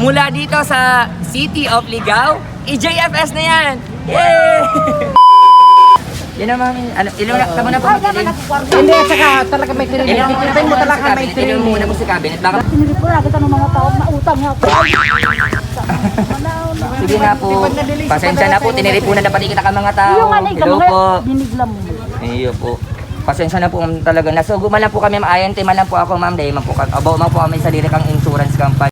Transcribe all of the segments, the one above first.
mula dito sa City of Ligao. EJFS na yan! Yay! Yan naman, ilunok mo na po. Hindi, at saka talaga may tirinig. Ipin mo talaga may Ilunok mo muna po sa cabinet. Baka Tinilig ko na kita ng mga tao na utang nga po. sige na po. Pasensya na po, tiniripunan na pati kita ka mga tao. Yung anay ka Hello po. mga binigla mo. Iyo po. Pasensya na po talaga. Nasugo man lang po kami, INT man lang po ako ma'am. Dahil man po kami, abo man po kami sa sarili kang insurance company.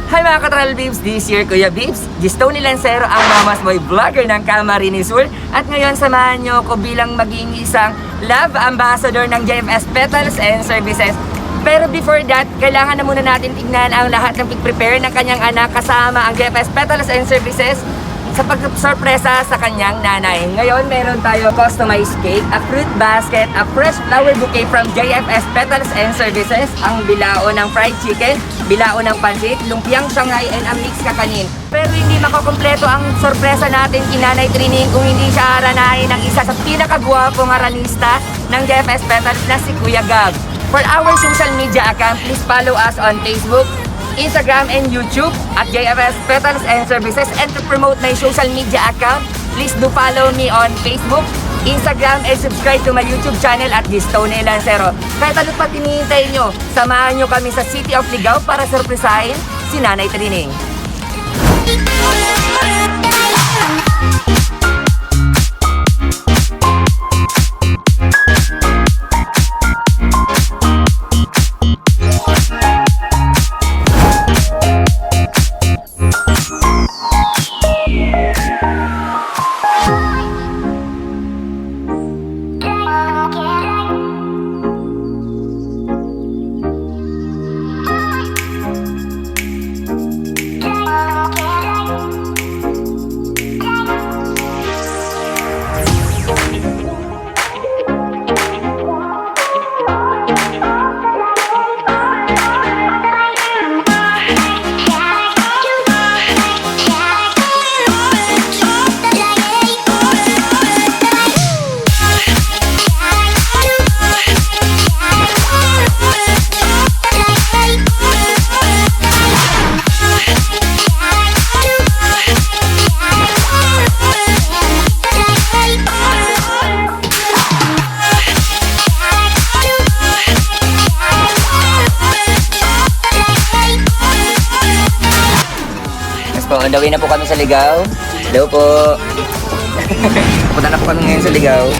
Hi mga ka-travel babes! This year Kuya Babes, Gistone Lancero ang Mama's Boy vlogger ng Camarines World. At ngayon samahan nyo ko bilang maging isang love ambassador ng JFS Petals and Services. Pero before that, kailangan na muna natin tignan ang lahat ng prepare ng kanyang anak kasama ang JFS Petals and Services sa pagsorpresa sa kanyang nanay. Ngayon, meron tayo customized cake, a fruit basket, a fresh flower bouquet from JFS Petals and Services, ang bilao ng fried chicken, bilao ng pansit, lumpiang Shanghai, and a mixed kakanin. Pero hindi makukumpleto ang sorpresa natin kinanay Trining kung hindi siya aranahin ng isa sa pinakagwapong aranista ng JFS Petals na si Kuya Gab. For our social media account, please follow us on Facebook, Instagram, and YouTube at JFS Petals and Services. And to promote my social media account, please do follow me on Facebook, Instagram, and subscribe to my YouTube channel at Gistone Lancero. Kahit ano pa tinihintay nyo, samahan nyo kami sa City of Ligao para sorpresahin si Nanay Trining. On the way na po kami sa Ligao. Hello po. Punta na po kami ngayon sa Ligao.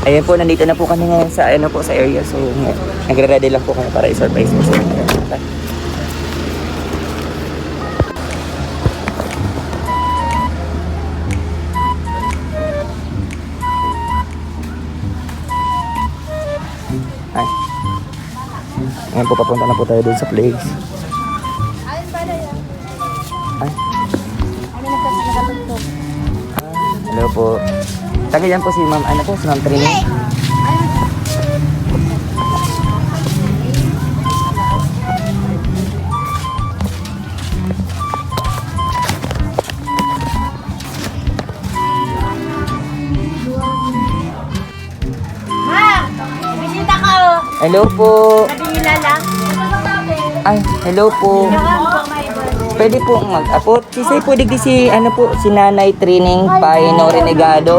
Ayan po, nandito na po kami ngayon sa po sa area. So, nagre-ready lang po kami para i-surprise po sa inyo. Ay. Ayan po, papunta na po tayo dun sa place. Hello po. Taga yan po si Ma'am, si Ma'am Trining. Ma! Bisita ka o! Hello po. Nagingilala? Ay, hello po. Pwede po mag-apot. Po, digdi si Nanay Trining Paino Renegado.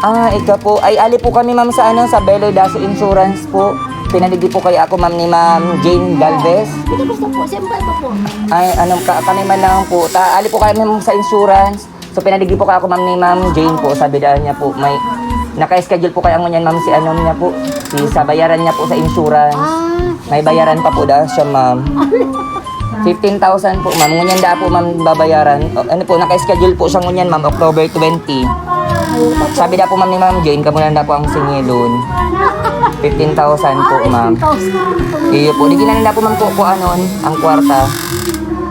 Ikaw po. Ay, ali po kami ma'am sa sa Belo Daso Insurance po. Pinaligi po kayo ako ma'am ni Ma'am Jane Galvez. Ito gusto po, siyempre ito po. Ay, kami man lang po. Ali po kayo ma'am sa insurance. So, pinaligi po kayo ako ma'am ni Ma'am Jane po. Sabi dahil niya po, may naka-schedule po kayo ngunyan ma'am si niya po. Sa bayaran niya po sa insurance. May bayaran pa po dahil siya ma'am. 15,000 po ma'am. Ngunyan da po ma'am babayaran. Naka-schedule po siya ngunyan ma'am, October 20. Sabi da po ma'am ni Ma'am Jane, kamunan da po ang singilon. 15,000 po ma'am. Iyo po, di kinananda po ma'am po ang kwarta.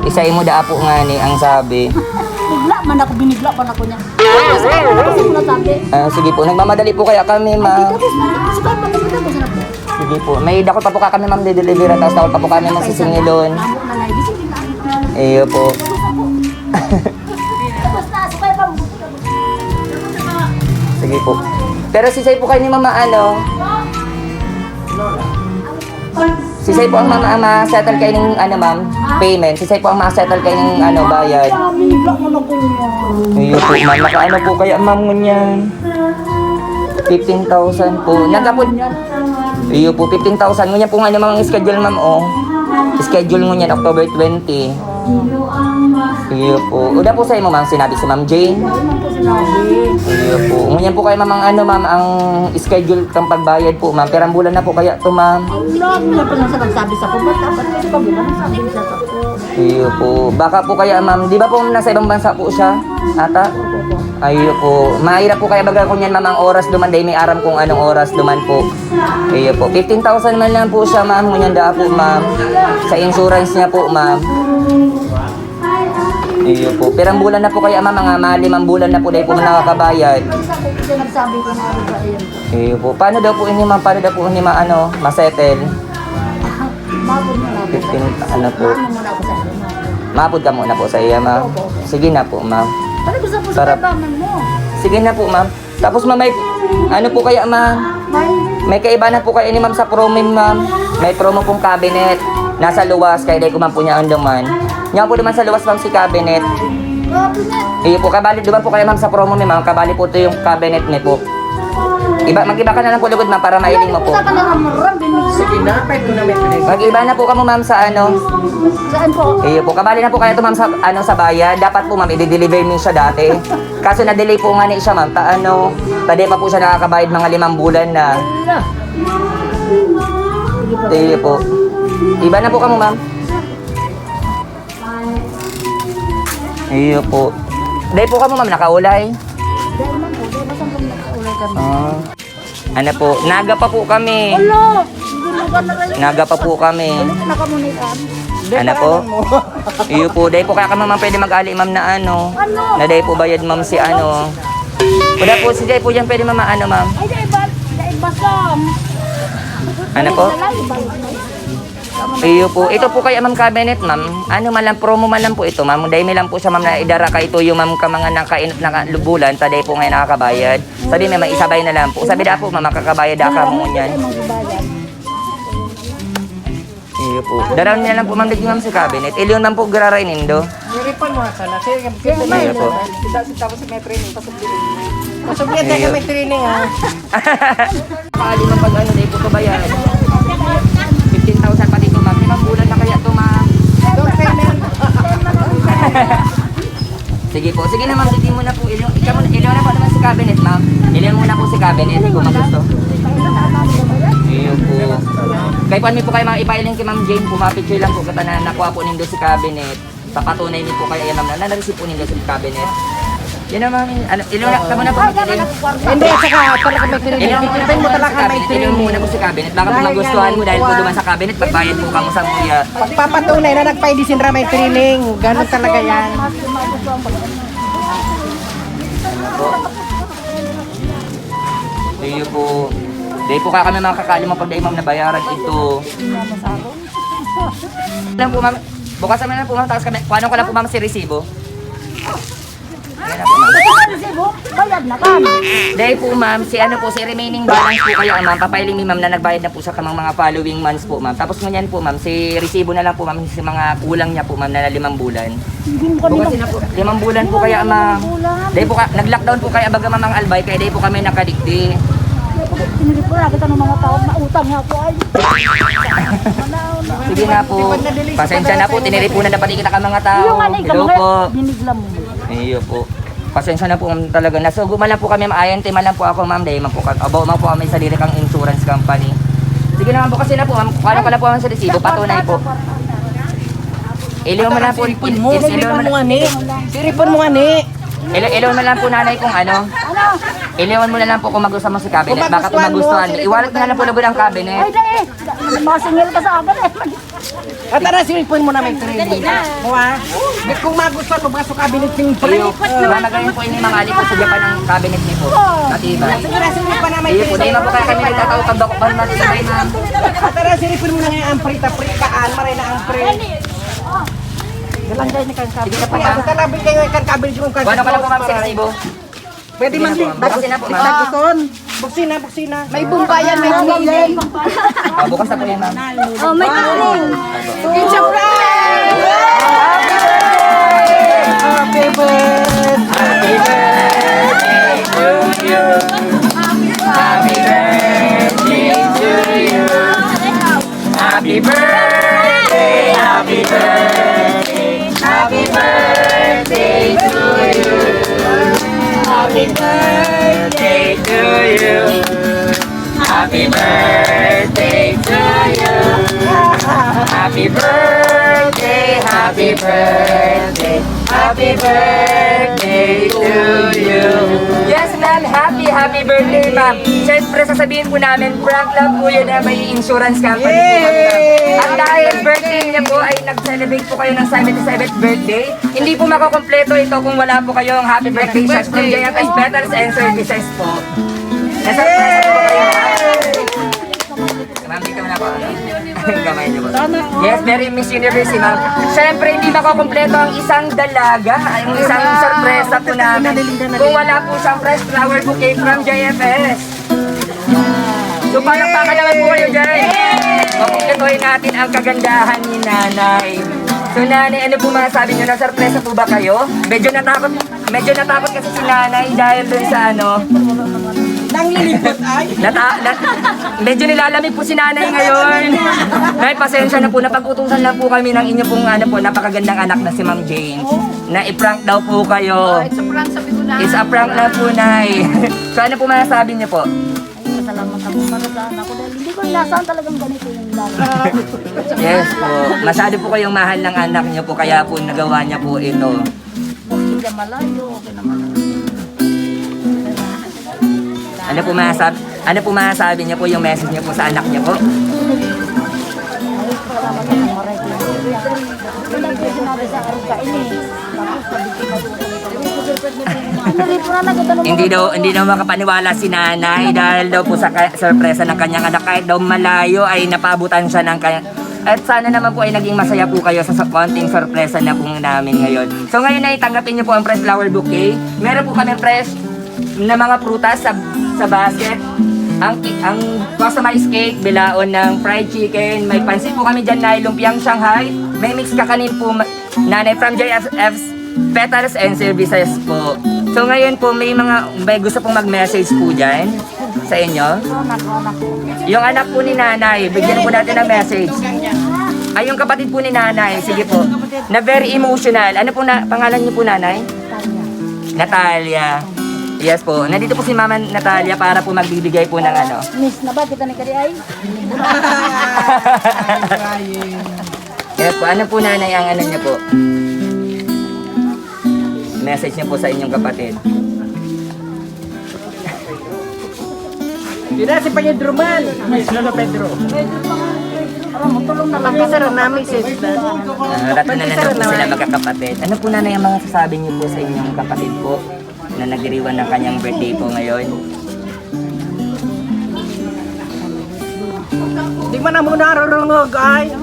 Isay mo da po nga ni ang sabi. Bigla man ako, binigla man ako niya. Kasi mo nasabi. Sige po, nagmamadali po kaya kami, ma'am. Sukay pa kasi tapos na po. Sige po, may dakot pa po kami, ma'am, de-deliver. Tapos dakot pa po kami masisingilon. Namo na na, gising na. Iyo po. Tapos na, sukay pa. Sige po. Pero sisay po kayo ni mama, ano? Sisay po ang mama, ma-settle kayo ng, ano, ma'am, payment. Sisay po ang ma-settle kayo ng, ano, bayad. Binigla man ako niya. Iyo po, ma'am. Nakaano po kaya, ma'am, ngunyan? 15,000 po. Nagkapon. Iyo po, 15,000. Ngunyan po nga naman ang schedule, ma'am, oh. Schedule ngunyan, October 20. Iyo po. Uda po sa mo, ma'am, sinabi si Ma'am Jane. Ano po sinabi? Iyo po. Ngunyan po kayo, ma'am, ang ano, ma'am, ang schedule kang pagbayad po, ma'am. Pero ang bulan na po kaya to, ma'am. Allah, nga pa lang sa nagsabi sa ko. Ba't dapat kasi pag sabi sa ko? Iyo po. Baka po kaya, ma'am, di ba po nasa ibang bansa po siya? Ata? Iyo po. Mahirap po kaya baga ko niyan, ma'am, ang oras duman. Dahil may aram kung anong oras duman po. Iyo po. 15,000 man lang po siya, ma'am. Ngunyan da po, ma'am. Sa insurance niya po, ma'am. Iyo po. Pero ang bulan na po kaya, ma'am, mga malimang bulan na po dahil po nakakabayad. Kasi nagsabi ko nga ba yun. Iyo po. Paano daw po ini, ma'am? Paano daw po ini, ano, masettle? Mabod mo na ako. 15, ano po? Ano muna ako sa iyo? Mapod ka muna po sa iya, ma'am. Sige na po, ma'am. Ano gusto mo sa Sarap. kabaman mo? Sige na po, ma'am. Tapos, ma'am, may, ano po kaya, ma'am? May kaiba na po kayo ni ma'am sa promo, ma'am. May promo pong cabinet. Nasa luwas, kaya dahil ko, ma'am, po niya ang duman. Yan po naman sa luwas, ma'am, si cabinet. Iyo po, kabali duman po kayo, ma'am, sa promo, ma'am. Kabali po ito yung cabinet niyo po. Mag-iba ka na lang po lugod, ma'am, para mailing mo po. Sa kanang maram, binig. Sige na, pwede ko na may pinag. Mag-iba na po ka mo, ma'am, sa ano. Saan po? Iyo po, kabali na po kayo ito, ma'am, sa, ano, sa bayan. Dapat po, ma'am, i-deliver mo siya dati. Kaso na-delay po nga ni siya, ma'am. Tadi pa po siya nakakabayad mga 5 bulan na. Allah. Iyo po. Iba na po ka mo, ma'am. Iyo po. Dahil po ka mo, ma'am, nakaulay. Dahil man po, dahil masang kami nakaulay kami. Ano po, naga pa po kami. Allah! Hindi mo ba na rin? Naga pa po kami. Ano ka nakamunikan? Ano po? Iyo po, dahil po kaya ka, ma'am, pwede mag-ali, ma'am, na ano. Ano? Na dahil po bayad, ma'am, si ano. Wala po, si dahil po dyan, pwede, ma'am, ano, ma'am. Ay, dahil basam. Ano po? Iyo po. Ito po kaya, ma'am, cabinet, ma'am. Ano man lang, promo man lang po ito, ma'am. Dahil may lang po siya, ma'am, na idara ka. Ito yung, ma'am, ka mga nakainot na lubulan. Sa dahil po ngayon nakakabayad. Sabi, may maisabay na lang po. Sabi da po, ma'am, makakabayad da ka mo yan. Iyo po. Daraw niya lang po, ma'am, dito, ma'am, sa cabinet. Iliyon, ma'am, po, gararain indo. Niripon mo sana. Sige, Iyo po. tapos may training, pasublitin. Pasublitin ka may training, ha? Paali, ma'am, pag ano, dahil po ito bayan. 15,000 pati ito, ma'am. 5 bulan na kaya ito, ma'am. Don't payment. Sige po. Sige na, ma'am. Sige mo na po. Iliyon na po naman si cabinet, ma'am. Iliyon muna po si cabinet kung magusto. Ayun po. Kaya po po kayo mga ipailing kay Ma'am Jane po. Mapicture lang po kata na nakuha po nindo si cabinet. Papatunay niyo po kaya, ma'am, na na-receive po nindo si cabinet. Yan na, ma'am. Iliyon na. Tama na po. Hindi, at saka talaga may training. Iliyon mo muna Pipitin po mo sa talaga may cabinet. Iliyon mo training. muna po si cabinet. Baka po magustuhan mo dahil po duman sa cabinet. Pagbayad po kamo sa muya. Pagpapatunay na nagpa-edisin ra may training. Ganun talaga yan. Ayun po. Dahil po kaya kami makakali mo pag dahil, ma'am, nabayaran ito. Lang po, ma'am. Bukas naman na po, ma'am. Tapos kami, paano ko lang po, ma'am, si resibo? Yan na po, ma'am. Bayad na kan. Dahil po, ma'am, si ano po, si remaining balance po kaya, ma'am, papailing ni ma'am na nagbayad na po sa kamang mga following months po, ma'am. Tapos ngunyan po, ma'am, si resibo na lang po, ma'am, si mga kulang niya po, ma'am, na 5 bulan. Hindi mo Bukas kanina. na po, 5 bulan po kaya, ma'am. Dahil po, nag-lockdown po kaya baga, ma'am, ang albay, kaya dahil po kami nakadikti. Sinilipon na kita ng mga tao na utang nga po ay. Sige na po. Pasensya na po, tiniripunan na pati kita ka mga tao. Yung anay ka Hello mga po. binigla mo. Iyo po. Pasensya na po, ma'am, talaga. Nasugo man lang po kami, maayante man lang po ako, ma'am. Dahil man po, abo man po kami sa sarili kang insurance company. Sige naman po kasi na po, ma'am. Kuha ko lang po sa resibo, patunay po. Iliw mo na po. Siripon mo nga ni. Siripon mo nga ni. Ilawan mo lang po nanay kung ano. Ilawan mo na lang po kung magustuhan mo si cabinet. Baka po magustuhan. Iwalat mo na lang po labo ng cabinet. Ay, dahil. Masingil ka sa akin eh. At tara, silipin mo na may training. Mga, kung magustuhan mo, baka sa cabinet ng pre. Mamagayin po ini mga alikot sa Japan ng cabinet niyo po. Matibay. Tara, silipin na may Iyo po, dahil po kaya kami nagtatawag bako pa naman sa bahay ma'am. At tara, silipin mo na ngayon ang pre-tapri. Kaan, maray na ang pre. Galang dahil ni kang Sige na po Kaya, ma'am. sa talabi kayo ikan cabinet yung Buwan ka lang po ma'am sa resibo. Pwede man din. Bukasin na po ma'am. Baguson. Buksina, buksina. may bumbayan, may bumbayan. Bukas na po yan ma'am. Oh, may tuling. It's a prank! Happy birthday! Happy birthday to you. Happy birthday to you. Happy birthday, happy birthday, happy birthday to you. Happy birthday to you. Happy birthday to you. Happy birthday, happy birthday, happy birthday to you. Yes ma'am, happy birthday ma'am. Siyempre sasabihin po namin, prank lang po yun na may insurance company po kami ma'am. At dahil birthday niya po ay nag-celebrate po kayo ng 77th birthday, hindi po makakompleto ito kung wala po kayong happy birthday shots from JFS Petals and Services po. Nasa-surprise po kayo ma'am, dito na po. Gamay niyo po. Yes, very Miss Universe si ma'am. Siyempre, hindi makukompleto ang isang dalaga, ang isang sorpresa po namin. Kung wala po siyang fresh flower bouquet from JFS. So, palakpakan naman po kayo dyan. Makukumpletuhin natin ang kagandahan ni nanay. So, nanay, ano po masasabi niyo? Na sorpresa po ba kayo? Medyo natakot kasi si nanay dahil dun sa ano. Nanglilipot ay. Medyo nilalamig po si nanay ngayon. Nay, pasensya na po. Napag-utusan lang po kami ng inyo pong ano po, napakagandang anak na si Ma'am Jane. Na i-prank daw po kayo. It's a prank, sabi ko na. It's a prank na po, Nay. So ano po masasabi niyo po? Ay, masalamat ako para sa anak ko. Dahil hindi ko inasaan talagang ganito yung lalo. Yes po. Masyado po kayong mahal ng anak niyo po, kaya po nagawa niya po ito. Hindi ka malayo, okay naman. Ano po masasabi niyo po yung message niyo po sa anak niyo po? Ay, salamat ako maray ko. Wala ko sinabi sa akin kainin. Tapos sabi ko na Hindi daw makapaniwala si nanay dahil daw po sa sorpresa ng kanyang anak, kahit daw malayo ay napaabutan siya ng kanya. At sana naman po ay naging masaya po kayo sa konting sorpresa na po namin ngayon. So ngayon ay tanggapin niyo po ang fresh flower bouquet. Meron po kami fresh na mga prutas sa basket. Ang customized cake, bilaon ng fried chicken, may pansit po kami dyan na lumpiang Shanghai, may mix kakanin po nanay from JFF's Petals and Services po. So ngayon po may gusto pong mag-message po dyan sa inyo. Yung anak po ni nanay, bigyan po natin ng message. Ay, yung kapatid po ni nanay, sige po, na very emotional. Ano po na pangalan niyo po nanay? Natalia. Yes po. Nandito po si Mama Natalia para po magbibigay po ng ano. Miss na ba kita ni Kari ay? Yes po. Ano po nanay ang ano niyo po? Message niyo po sa inyong kapatid. Hindi si Pedro man. Sino Pedro? Tulong na lang. Sir, namin sis. Rato na po sila magkakapatid. Ano po nanay ang mga sasabi niyo po sa inyong kapatid po na nagdiriwan ng kanyang birthday po ngayon? Di man na muna rurungog ay.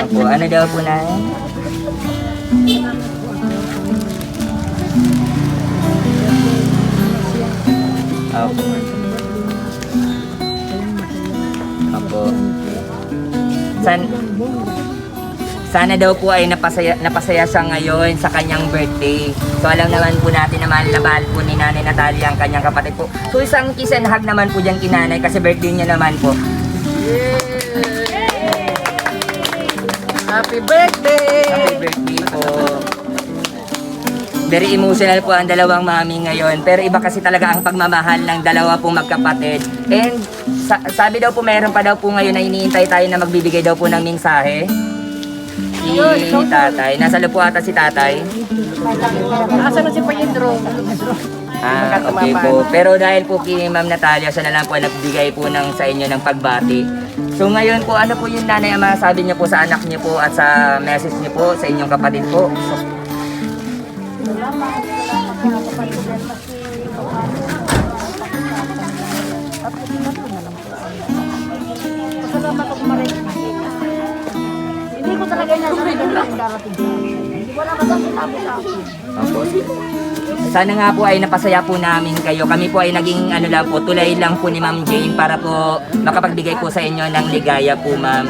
Opo, ano daw po nanay? Opo. Opo. Sana daw po ay napasaya siya ngayon sa kanyang birthday. So alam naman po natin na mahal po ni Nanay Natalia ang kanyang kapatid po. So isang kiss and hug naman po dyan kinanay kasi birthday niya naman po. Happy birthday! Happy birthday po. Very emotional po ang dalawang mami ngayon. Pero iba kasi talaga ang pagmamahal ng dalawa pong magkapatid. And sabi daw po meron pa daw po ngayon na iniintay tayo na magbibigay daw po ng mensahe. si tatay. Nasa loob po ata si tatay. Asa na si Pedro? Ah, okay po. Pero dahil po kay Ma'am Natalia, siya na lang po nagbigay po ng sa inyo ng pagbati. So ngayon po, ano po yung nanay ang masasabi niyo po sa anak niyo po at sa message niyo po sa inyong kapatid po? So, Salamat mga kapatid yan kasi pasalamat ako marin. Hindi ko talaga inasabi na ang darating. Wala ka lang sinabi sa akin. opo. Sana nga po ay napasaya po namin kayo. Kami po ay naging ano lang po, tulay lang po ni Ma'am Jane para po makapagbigay po sa inyo ng ligaya po, Ma'am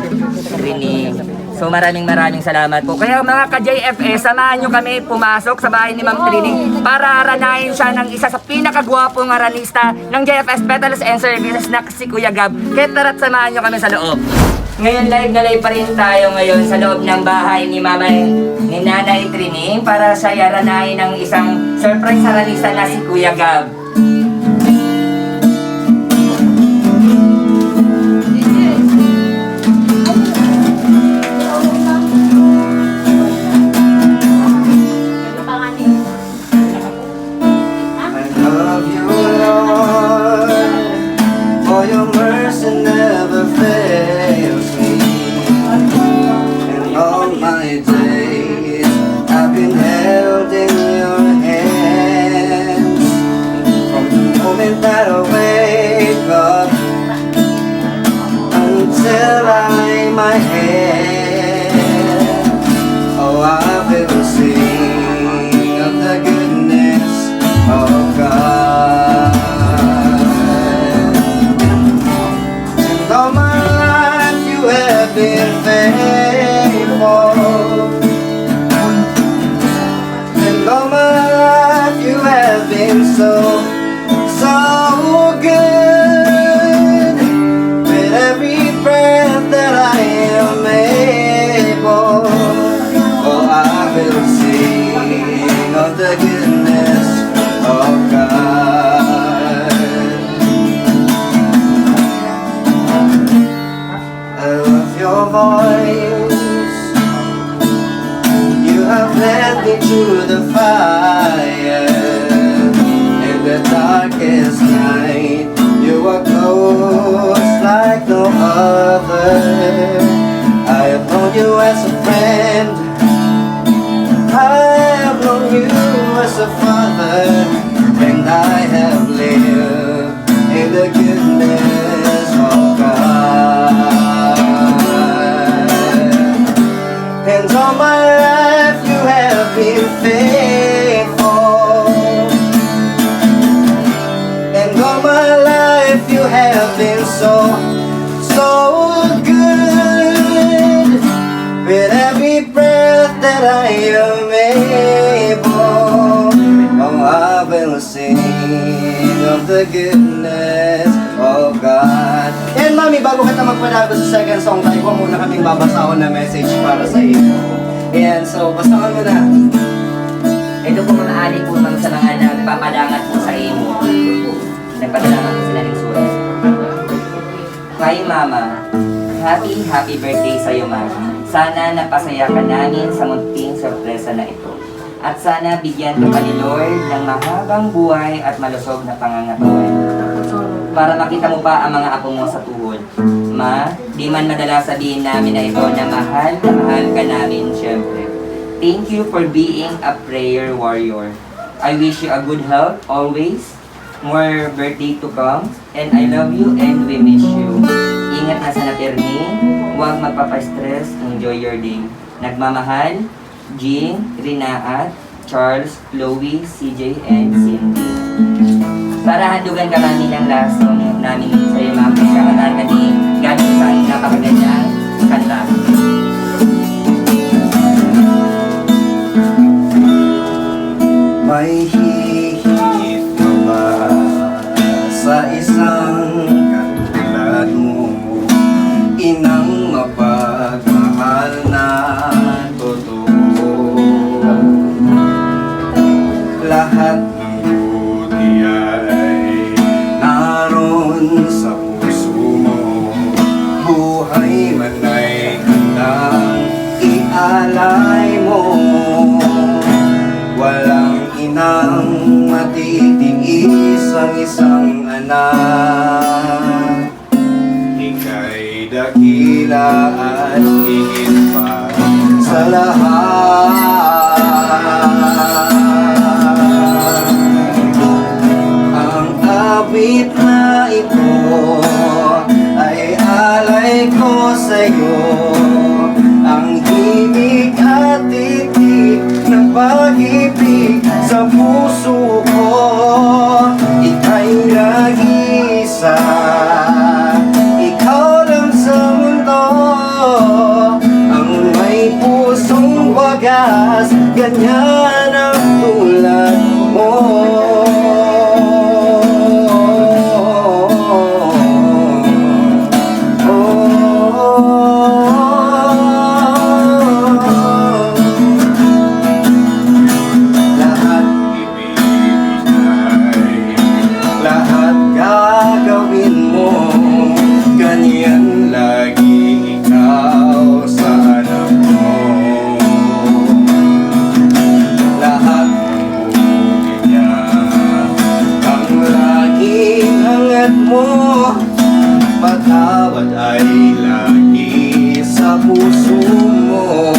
Rini. So maraming salamat po. Kaya mga ka-JFS, samahan nyo kami pumasok sa bahay ni Ma'am Trini para aranahin siya ng isa sa pinakagwapong aranista ng JFS Petals and Services na si Kuya Gab. Kaya tara't samahan nyo kami sa loob. Ngayon live na live pa rin tayo ngayon sa loob ng bahay ni ni Nanay Trini para siya aranahin ng isang surprise aranista na si Kuya Gab. I love you, Lord, for your mercy never fails me. And all my days I've been held in your hands. From the moment that I wake up until I lay my head, oh, I will sing of the goodness of God. And all my life you have been faithful. And all my life you have been so good. With every breath that I am able, oh, I will sing of the goodness of God. I love your voice. You have led me through the fire in the darkest night. You are close like no other. I have known you as a friend. I have known you as a father, and I have lived in the goodness of God. And all my life you have been faithful. And all my life you have been so good. With every breath that I am able, oh, I will sing of the goodness of God. And mami, bago kita magpalago sa second song, tayo ko muna kaming babasahon na message para sa iyo. Ayan, so basahan mo na. Ito po mga ali po ma'am sa mga nagpapadangat po sa imo. Nagpadalangan po sila ng surat. Kay Mama, happy birthday sa iyo, Mama. Sana napasaya ka namin sa munting sorpresa na ito. At sana bigyan ka pa ni Lord ng mahabang buhay at malusog na pangangatawan. Para makita mo pa ang mga apo mo sa tuhod. Ma, di man madala sabihin namin na ito na mahal ka namin syempre. Thank you for being a prayer warrior. I wish you a good health always. More birthday to come. And I love you and we miss you. Ingat na sa naperni. Huwag magpapastress. Enjoy your day. Nagmamahal, Jean, Rinaat, Charles, Chloe, CJ, and Cindy. Para handugan ka namin ng lasong namin sa iyo, ma'am. Kakataan ka ni galing sa napakagandang kanta. May hihigit pa ba sa isang katulad mo? Inang mapagmahal na totoo. Lahat ng buti ay naroon sa puso mo. Buhay man ay handang ialay. na. Ika'y dakila at higit pa sa lahat. Ang awit na ito ay alay ko sa'yo, ang himig at titig ng pag-ibig sa puso ko. Ika'y nag-iisa, ikaw lang sa mundo, ang may pusong wagas, ganyan ang tulad mo. Lahat gagawin mo, ganyan lagi ikaw sa anak mo. Lahat ng buhay niya, ang laging hangat mo, patawad ay lagi sa puso mo.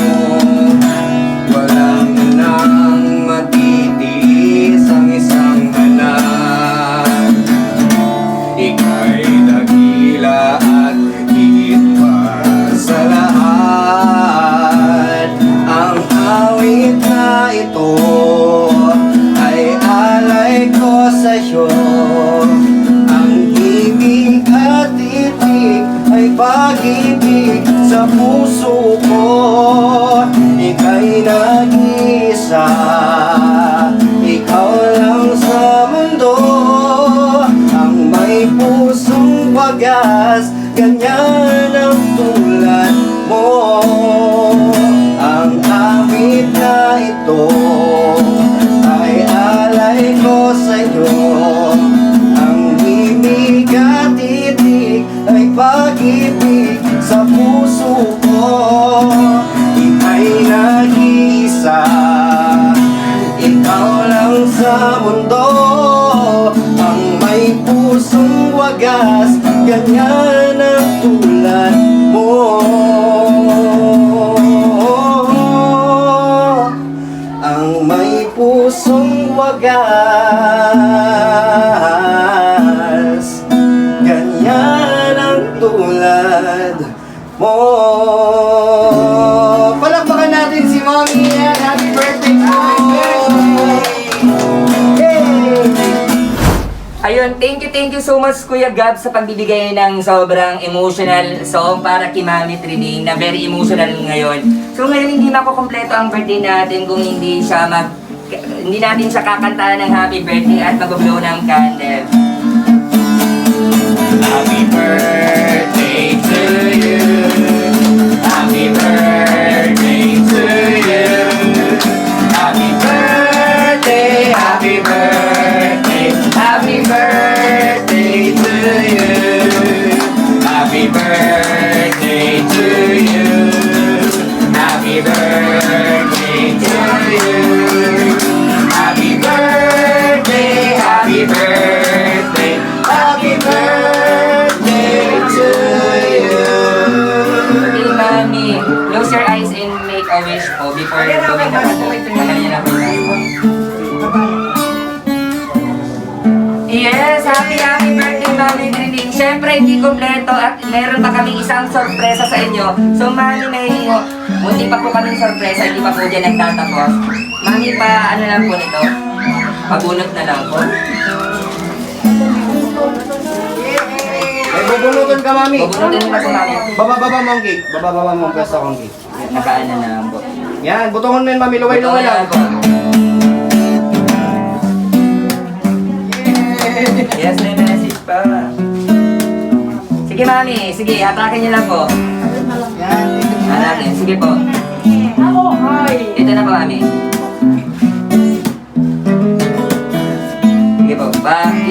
Walang nang matitiis ang isang anak. Ika'y dakila at higit pa sa lahat. Ang awit na ito ay alay ko sa'yo, ang ibig at titig ay pag-ibig sa puso ko. Ika'y nag-isa, ikaw lang sa mundo, ang may pusong wagas, ganyan ang tulad mo. Ang awit na ito ay alay ko sa'yo, ang himig at titig ay pag-ibig sa puso ko. Ika'y nag-iisa, ikaw lang sa mundo, ang may pusong wagas, ganyan ang tulad mo. Ang may pusong wagas, ganyan ang tulad mo. Palakpakan natin si Mommy and happy birthday po! Ayun, thank you so much Kuya Gab sa pagbibigay ng sobrang emotional song para kay Mami Trining na very emotional ngayon. So ngayon hindi makukompleto ang birthday natin kung hindi natin siya kakantahan ng happy birthday at mag-blow ng candle. Happy birthday to you. Happy birthday to you. Happy birthday, happy birthday, happy birthday to you. Happy birthday to you. Happy birthday to you. Happy birthday, happy birthday, happy birthday to you. Okay, Mami, close your eyes and make a wish po before going to the niyo na po. Yes, happy birthday Mami Trining. Siyempre hindi kompleto at meron pa kaming isang sorpresa sa inyo. So Mami, munti pa po kaming sorpresa, hindi pa po dyan nagtatapos. Mami, ano lang po nito? Pabunot na lang po. May bubunutan ka, Mami. Bubunutin mo na po Mami. Baba mo ang cake. Baba mo ang pwesto kong cake. Nakaano na lang po. Yan, butongon mo yun, Mami. Luway-luway lang. Yes, may message pa. Sige Mami, sige, hatakin niyo lang po. Hatakin, sige po. Ito na po Mami. Sige po,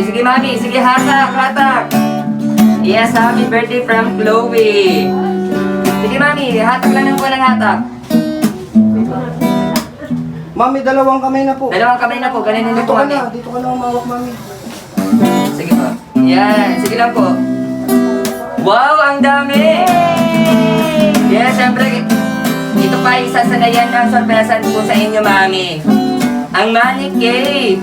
sige Mami, sige hatak. Yes, happy birthday from Chloe. Sige Mami, hatak lang po ng hatak. Mami, dalawang kamay na po. Dalawang kamay na po, ganun din Dito po ka Mami. na. Dito ka na umawak, Mami. Sige po. Yan, sige lang po. Wow, ang dami! Yeah, syempre, ito pa isa sa nayan ng sorpresa po sa inyo, mami. Ang money cake.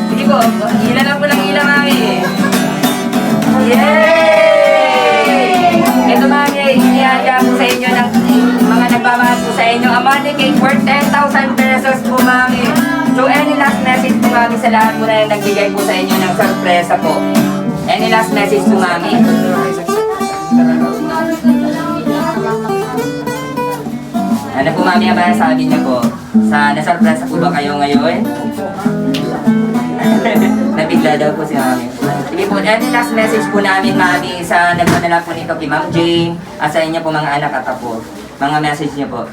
Sige po, ilan lang po lang ilan, mami. Yay! Ito, mami, ihanda po sa inyo ng mga nagmamahal po sa inyo. Ang money cake worth 10,000 pesos po, mami. So, any last message po, mami, sa lahat po na nagbigay po sa inyo ng sorpresa po. Any last message po, mami? Ano po, mami, ang sabi niyo po? Sa nasurpresa po ba kayo ngayon? Nabigla daw po si mami. Sige po, any last message po namin, mami, sa nagpadala po nito kay Ma'am Jane at sa inyo po mga anak at apo. Mga message niyo po.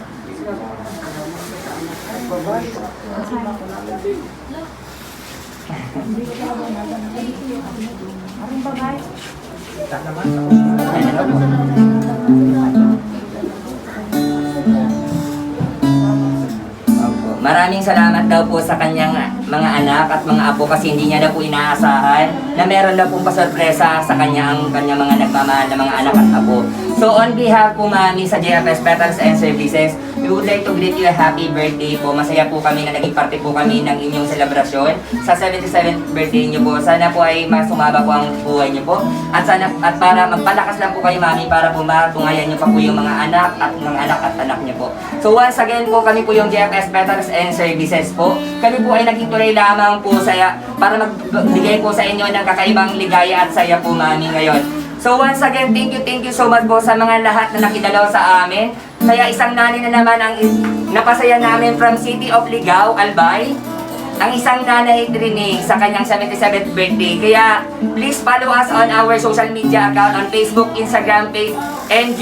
Maraming salamat daw po sa kanyang mga anak at mga apo kasi hindi niya daw po inaasahan na meron daw pong pasorpresa sa kanyang mga nagmamahal na mga anak at apo. So on behalf po, mami, sa JFS Petals and Services, we would like to greet you a happy birthday po. Masaya po kami na naging parte po kami ng inyong selebrasyon sa 77th birthday niyo po. Sana po ay masumaba po ang buhay niyo po. At para magpalakas lang po kayo, mami, para po matungayan niyo pa po yung mga anak at anak niyo po. So once again po, kami po yung JFS Petals and Services po. Kami po ay naging tuloy lamang po para magbigay po sa inyo ng kakaibang ligaya at saya po, mami, ngayon. So once again, thank you so much po sa mga lahat na nakidalaw sa amin. Kaya isang nanay na naman ang napasaya namin from City of Ligao, Albay. Ang isang nanay Trini sa kanyang 77th birthday. Kaya please follow us on our social media account on Facebook, Instagram page, and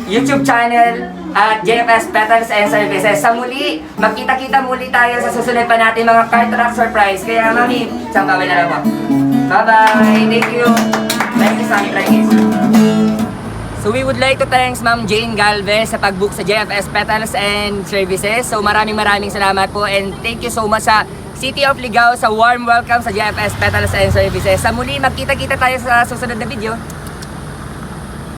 YouTube channel at JFS Petals and Services. Sa muli, magkita-kita muli tayo sa susunod pa natin mga car truck surprise. Kaya mami, isang babay na lang po. Bye-bye! Thank you! Thank you, Sammy Francis. So we would like to thanks Ma'am Jane Galvez sa pag-book sa JFS Petals and Services. So maraming salamat po and thank you so much sa City of Ligao sa warm welcome sa JFS Petals and Services. Sa muli, magkita-kita tayo sa susunod na video.